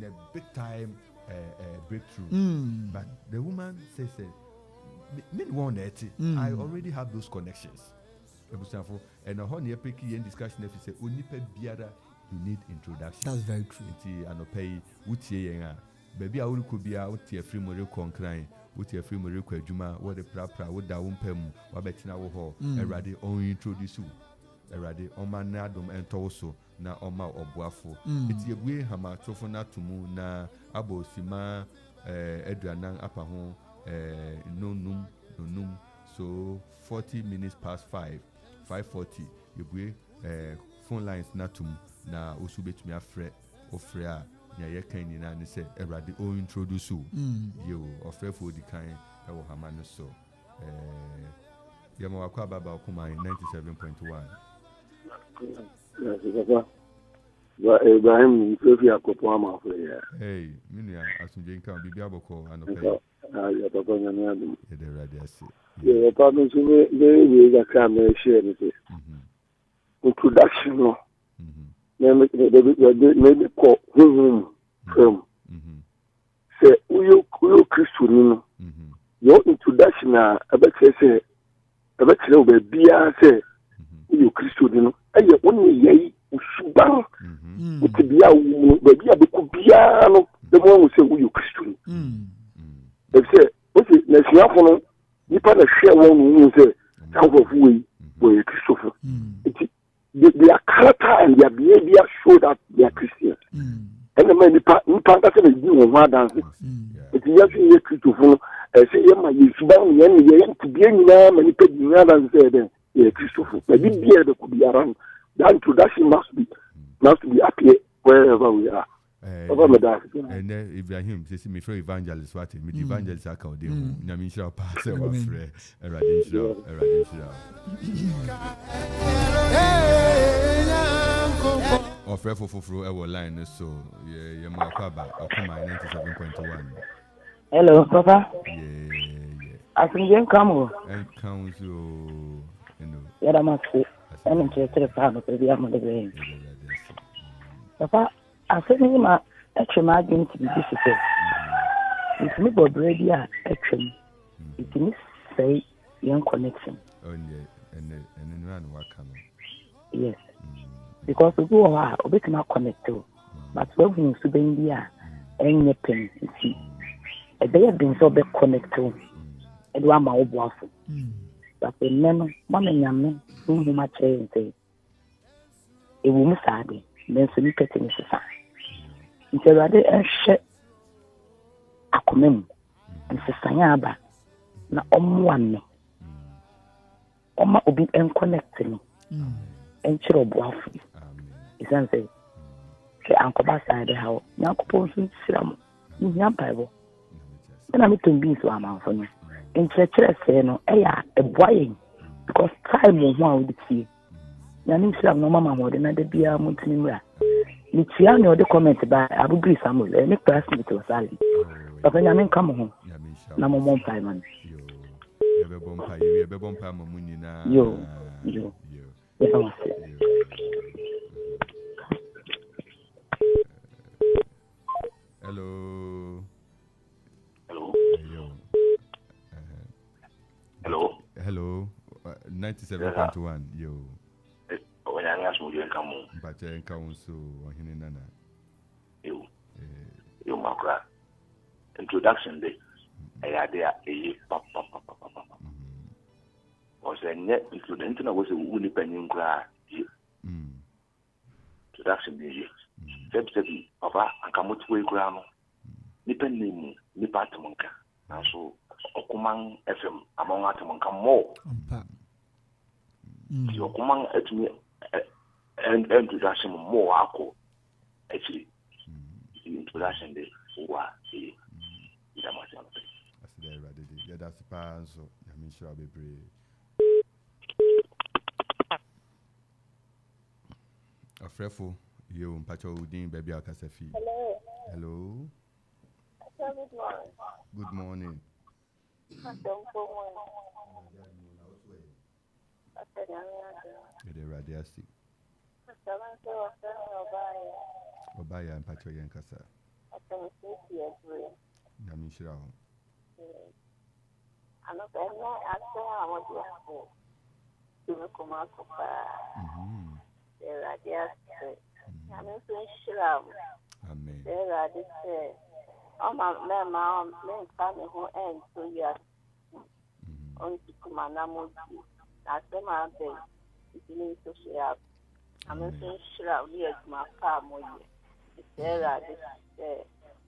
a big time breakthrough. But the woman says, I already have those connections. And a honey picky in discussion if you say unipe biara you need introduction. That's very true. Anopay utie baby I could be out here free more concrying. With your free Morocco Juma, what the prapra, what da umpem, wabetina wo, erade on introduce you. Erade on manadum and toso na oma obuafo. It's a way hama trofona tumu na abo sima edranang apa ho nonum. So 40 minutes past 5, 5:40. You phone lines natum na osu betumi afrɛ ofrɛ a nya yɛ kan ni na ne sɛ Awurade o introduce o yo ofrɛfo di kan ɛwɔ hama no so yɛma wakɔ ababa okuma 97.1 Ibrahim Sophia Akropong MAMFE. Hey, minia asunje nka bibi aboko anɔpɛ. Ya papa nyame adu. Yɛde Awurade ase. Ya papa no so we ga ka me share ni se. Introduction no. Maybe call from. Say uyo Kristo ni no. Your introduction na abɛkyerɛ sɛ ɛbɛkyerɛ bia sɛ uyo Kristo ni no. Ɛyɛ woni yɛyi usuban. Utibia wo bia beku bia no. The one who say uyo Kristo ni. They say, okay, na siafo no nipa na hwɛ wɔn no say sanfo fuwe wo Christopher. Their character and their behavior show that they are Christians. And the man nipa that say be wo ma dance. It is just Christopher say yema yesuba yen yen tibia nyina ma nipa nyina dance say then yeah Christopher. But this beer that could be around. That introduction must be appear wherever we are. And Ibrahim says me for evangelist what me evangelist account dey na me shall pass e wa frɛ Awurade nhyira ofrɛ foforo e wo line so ye ma akɔ aba okuma 97.1 Hello papa yeah asunje nkamo enkan so yada maksi ene chetere pa no bi amade papa asemi ma etwema agin ti bi sise ntimi bobredi a etwem ntimi say yan connection and run waka no yes because we go obetima connect but we hu so ben bi a enye pen ti e dey bin so be connect e do ama oboafo but enno mama nyame hu ma che nte e wu musade men so ni pete ni sisa Interade enhye akomem nsesanya aba na omwane oma obi enconnect ni enchiro boafu isanse ke ankoba side how nyankopon so siram ni bible na me tombi so amanfo no enchire se no eya eboayen because time ho a wodi na nim siram no mama mo de na da bia mo tinimra ni tia no de comment ba abubri samuel me classmate was ali papa nyame nka mo ho na mo mo pai man ye be bompa mo munina yo hello 97.1 yo Oyanga sumujo nkamu. Mpache nkamu so ohine nana. Yo makra. Introduction day. Ayade papa. Ose nye introduction na wose uni panyin kra. Introduction day. Sebi papa ankamu tuwe kra no. Ni pennimu ni patmonka. Na so Okuman FM among atmonka mo. Yo Okuman etumi and introduction more ako actually introduction day wa ida ma jam asida ready ya da sipa so ya mi sure bebre afrefo yo mpacho udin baby akasafi hello good morning Ede radiasi. Obaya mpacho yenkasa. Na mishira ho. Ano pena ase awodi afo. Tume kuma kupa. Radiasi. Na mishira. Amen. Radiasi. Oma mema men kame ho en so ya. On kuma na mo. Asema be itini so share I'm so sure we are my car more there this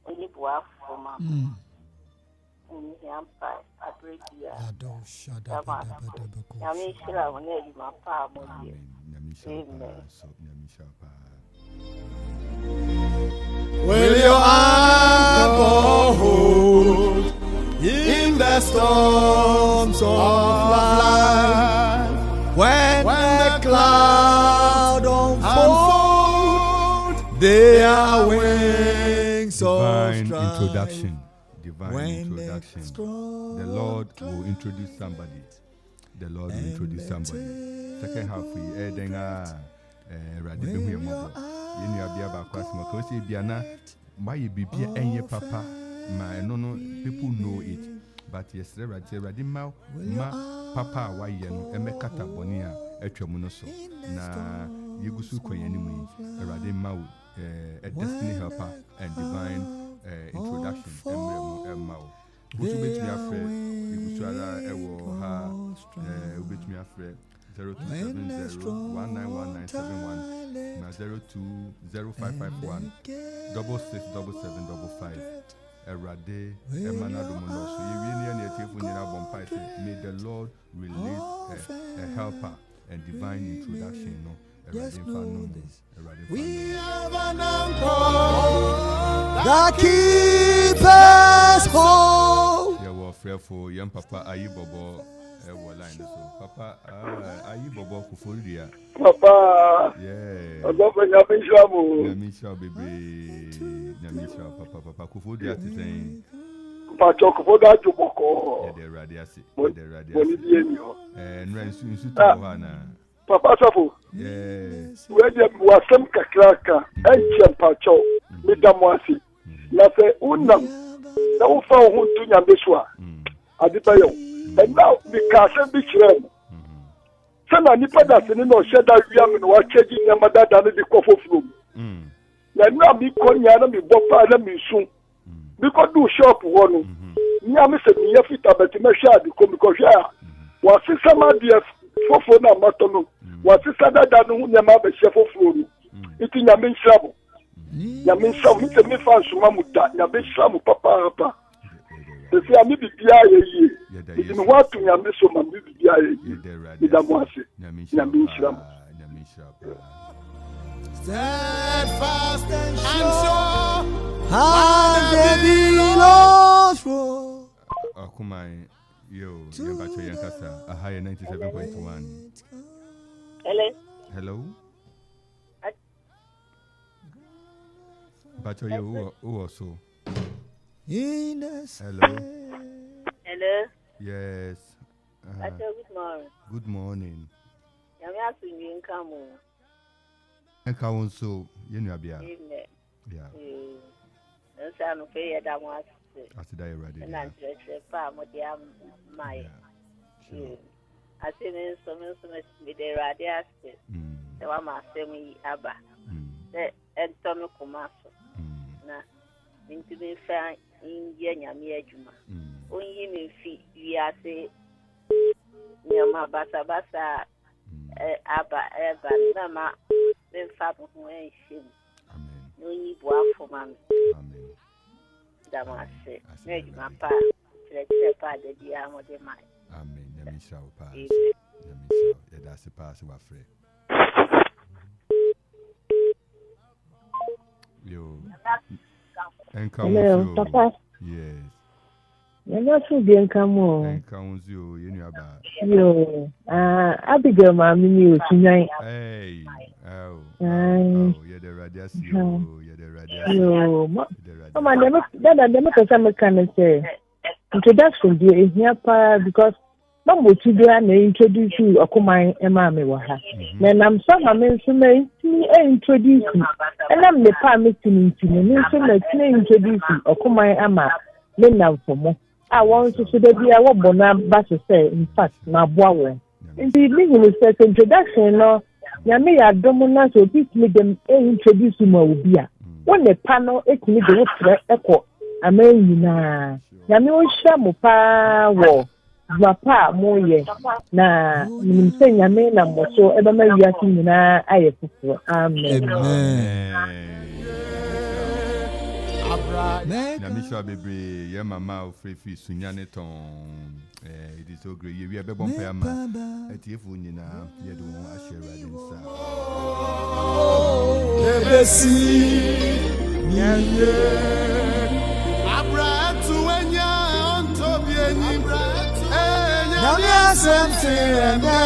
only boa for ma and him pa abredia I mean sure when you my car more Will your anchor hold in the storms of life? When the cloud unfold their wings of strife. Divine introduction. The Lord will introduce somebody. Second half, we papa. No, people know it. But yes, Radima, papa, why you and Mekata Bonia, Etramunoso. Na Yugusu Koyanimi, Radima, a destiny helper and divine introduction. Who to make me afraid? You could bet me afraid. 0270-191971 020551 667755. Erade Emanado Monoso. May the Lord release a helper and divine introduction. No, we have an anchor that keeps us whole. Yeah, well, fearful young Papa Ayibobo. Papa, Ayibobo Kufuria. Papa, yeah. Nyamisha, baby. Nyamisha, Papa Kufuria to saying. Papa Kufuria to Boko. Yeah, the radiasi. And Ransu Sutana. Papa Safu. Yes. Where there was some kakraka and champacho with Damwasi. Nase Unam. Now found who to Yambishwa. Adipayo. And now because of the children. Sana nipa da sini no sheda wiam no wa cheji nyamada da ne de kofo from. Na na mi konya na mi bopa na mi sun. Mi ko do shop wo no. Nyame se mi yafita beti me hwa de ko mi ko hwa. Wa sisama de fofo na mato no. Wa sisada da no nyama be hye fofo no. Iti nyame nshabo. Nyame nshabo mi se mi fa nsuma mu da. Nyame nshabo papa. Esi ami bibia ye. Iti no watu nyame so ma bibia ye. Idamwase. Nyame nshabo. Steadfast and sure, and the Lord's road. Akumai, yo, Yambacho Yankasa, a higher 97.1. Hello? Bacho, you also. Hello? Hello? Yes. Bacho, good morning. Good morning. Yami come. And Council, you know, yeah. I'm afraid I was. I said, I ready. And I'm just a farm with my. I said, some with the radiator. The one my semi abba. And Tommy Comaso. Now, into the fair in Yanya Juma. Only me feet, we are say, near my basa. Abba, Nama, then Fabu, Amen. No need one for Mammy. Amen. That was it. Make my pa, let's the diam of the mind. Amen. Let me show pass. That's the pass of our friend. Yo. Hello, Papa. Yes. You're not so bien come on. Counts you, you know about. Yo, Abigail, mammy, tonight. Hey, you're the radiation. You're the radiation. Yo, Mama, never can say. Introduction is here because Mamma Chidra introduce you or come my mammy. Then I'm some men introduce you, and I'm the permitting to me, introduce you or come my ama. Then now for more. I want to see the be our bona but to say, in fact, my boy. In the beginning, it's introduction, no, Yami are dominant, so teach me them introduce you more. When the panel, it me the echo, I mean, Yami will share more power, Papa, more ye. Now, you say Yami, and so ever may be asking, I Amen. Namisha baby, your mama free Sunyaneton. It is so great. You have a bumper at Yefuna, you don't want to share ebesi yenye abratu enya onto bienyi nyamia semte ene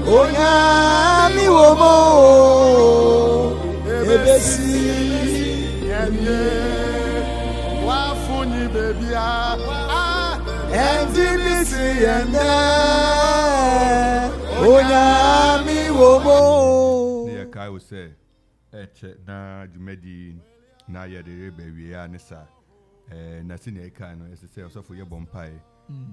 onyami womo ebesi yenye wafuni bebia endibisi yende onyami womo ne kai wo se eche na jumedi na ya de bewi ya ne sa na sine kai no ese se osofo ye bompai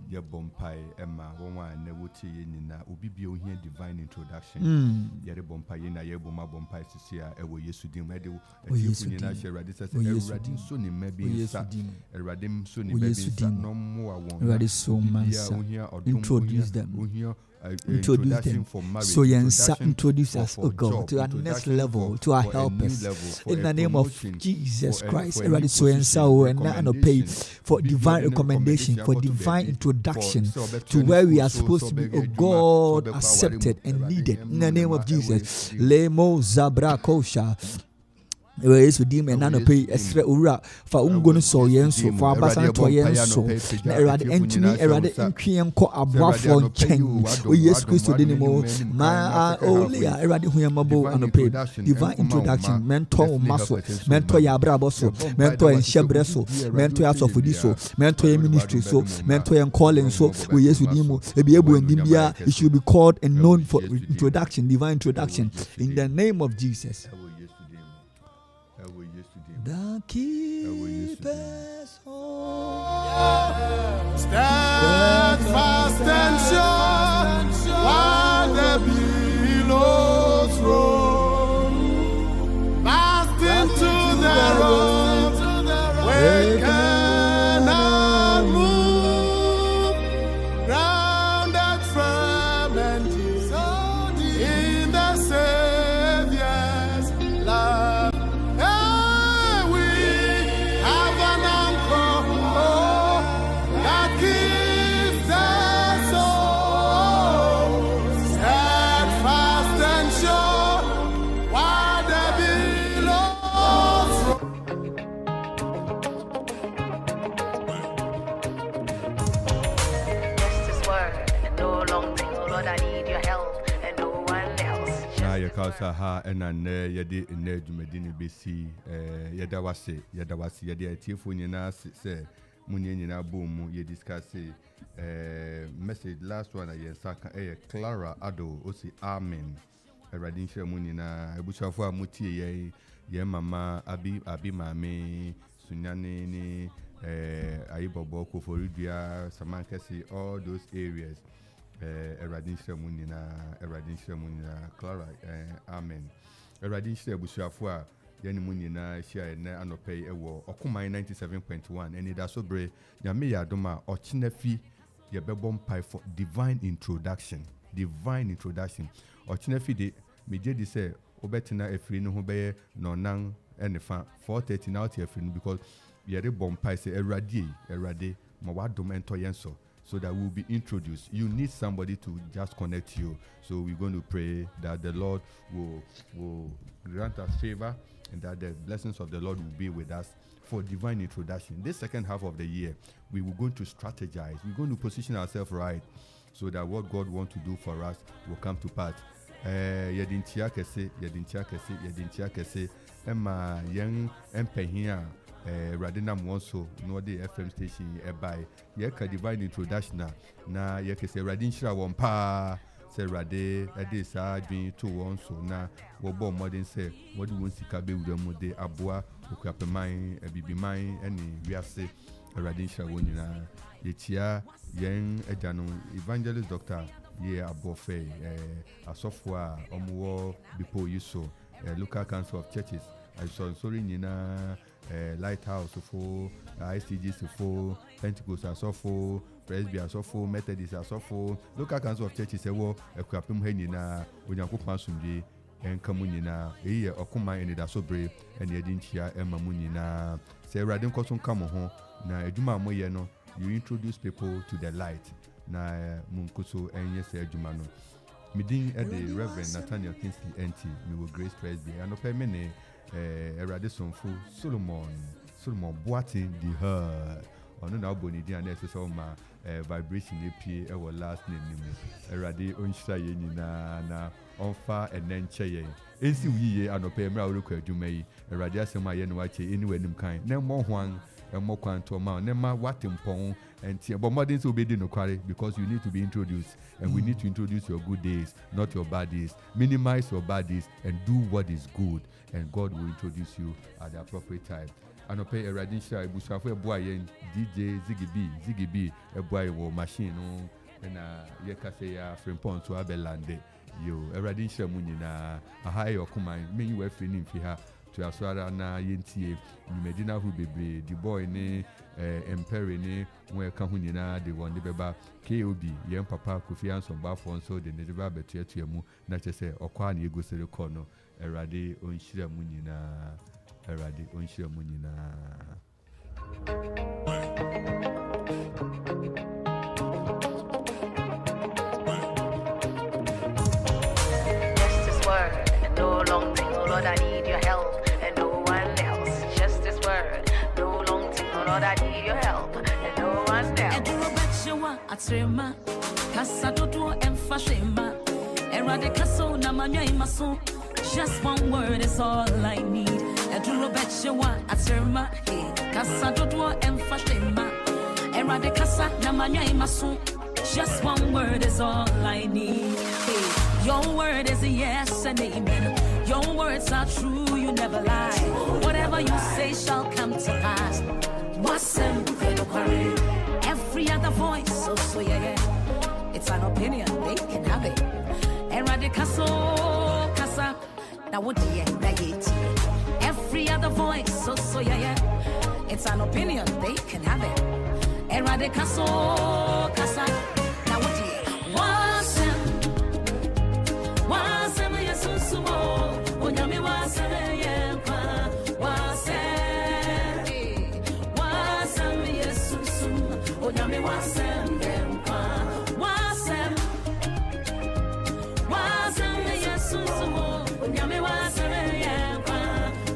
ye bompai emma wonwa na wuti ye nyina obi bi ohia divine introduction ye de bompai ye na ye boma bompai sisia ewo yesu dim ede atifu nyina hye rade se erade so ne mabi sa erade so ne babi sa no mo awon erade so mansa introduce them introduce them for marriage, so introduce us, oh God, to our next level, to our helpers. In the name of Jesus Christ, everybody so and now pay for divine recommendation, for divine introduction to where we are supposed to be, oh God, accepted and needed. In the name of Jesus, Lemo Zabra Kosha. Yesu di me nano pay esre ura fa ungono so yenso fa abasan to yenso na erade entumi erade ntwen ko aboafo nchen o Yesu Kristo de nimo ma olia erade huyamabo anope divine introduction mentor maso mentor ya brabo so mentor en shebre so mentor ya sofodi so mentor ya ministry so mentor ya calling so o Yesu di mo ebi ebu endim bia it should be called and known for introduction, divine introduction in the name of Jesus. The keepers hold. Stand fast and sure while the billows roll. Fast into the road we cannot move. Grounded firm and deep in the Savior's love. Kausa ha ena ne yede ene dwumadini besi yeda wase yede atiefo nyina se munye nyina bomu ye discuss message last one ayen saka Clara Ado osi amen eradi nhwe mu nyina ebuchafo a mutie ye mama abi mame sunyane ni ayibobo ko foridua samankesi all those areas Eradin Shamunina, Clara, amen. Eradin Shabushafua, Yanimunina, share and pay a war, Okuma 97.1, Anidaso Bere, Yamia Doma, or Chinefi, Yabebom Pai for divine introduction. Or Chinefi de Mijedi say, Obetina Efrino Hube, no nang, and the fan 4:30 now because Yere Bompai say Erade, Mawadum and Toyenso. So that we'll be introduced. You need somebody to just connect you. So we're going to pray that the Lord will grant us favor and that the blessings of the Lord will be with us for divine introduction. This second half of the year, we will going to strategize. We're going to position ourselves right so that what God wants to do for us will come to pass. Yedintia kese, Emma young empehia. Radina Monso, no the FM station by Yeka divine introduction. Na Yeka say Radin Shra Wampa, say Rade, Adisa, being 2 1 so na Wobo modern say, what do you want to cabe with them with the Abua, Ukapamine, a Bibi mine, and we are say Radin Shra Wunina, Yetia, Yang Ejano, Evangelist Doctor, Ye Abofe, a software, Omuo, Bipo Yuso, local council of churches. I saw sorry Nina. Lighthouse for ICGs for Pentecost for Presby for Methodist for local council of churches ewo ekwapem hanina onyankopon asomdwe enkamunina eye okuma Anidaso Bere ene edinchia emamunina se erade nkoso nkamo ho na adwuma moye no you introduce people to the light na munkoso enye se adwuma no Meeting at the Reverend Nathaniel Kingsley Entsie, me with Grace Presby, and open many Eradison for Solomon Boating the her. On an album, the unnecessary vibration APA, our last name, Eradi Unshay na on far and then Chaye. Ensi we and open Mauruka Jumay, Eradia Sama Yen Wache, anywhere them kind. No more one and more quantum amount, Nema Watim Pong and Tia. But modern will be no quarry because you need to be introduced, and we need to introduce your good days, not your bad days. Minimize your bad days and do what is good, and God will introduce you at the appropriate time. And pay a radisha, Bushafo boy and DJ Ziggy B, a boy with machine, and Yakasea Frimpon to Abelande. Yo, a radisha munina, a high or command, may you have feeling for her to Aswara na Yentie, you Medina who be the boy ne, Emperine, where Kahunina, the one the beba, KOB, young papa, Kufian, some baffon, so the Nedeba better to mu, not to say, or Kwani goes to the corner, a radi on Shira munina. Eradi onshia munina. Just this word, and no long thing, oh Lord, I need your help, and no one else. Just this word, no long thing, oh Lord, I need your help, and no one else. And do a betcha atrema, Casadodo and Fashema, Erade Casso, Namanya Maso. Just one word is all I need. And do a betcha atrema, Casadodo and Fashema, Erade Casa, Namanya Maso. Just one word is all I need. Hey, your word is a yes and amen. Your words are true, you never lie. Whatever you say shall come to pass. Every other voice, so yeah. It's an opinion, they can have it. Eradicaso, casa, now what do you negate? Every other voice, so yeah. It's an opinion, they can have it. Eradicaso, casa, now what do you? Wasem, yesusumo, onyami wasem, Onyame wasem dempa wasem yesusumo Onyame wasem yempa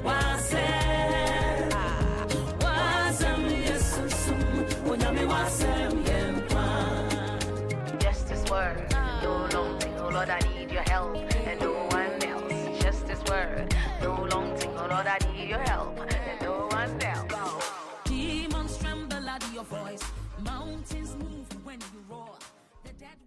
wasem yesusumo Onyame wasem yempa. Just this word, no long thing, oh Lord, I need your help, and no one else. Just this word, no long thing, oh Lord, I need your help, and no one else. Demons tremble at your voice. Mountains move when you roar. The dead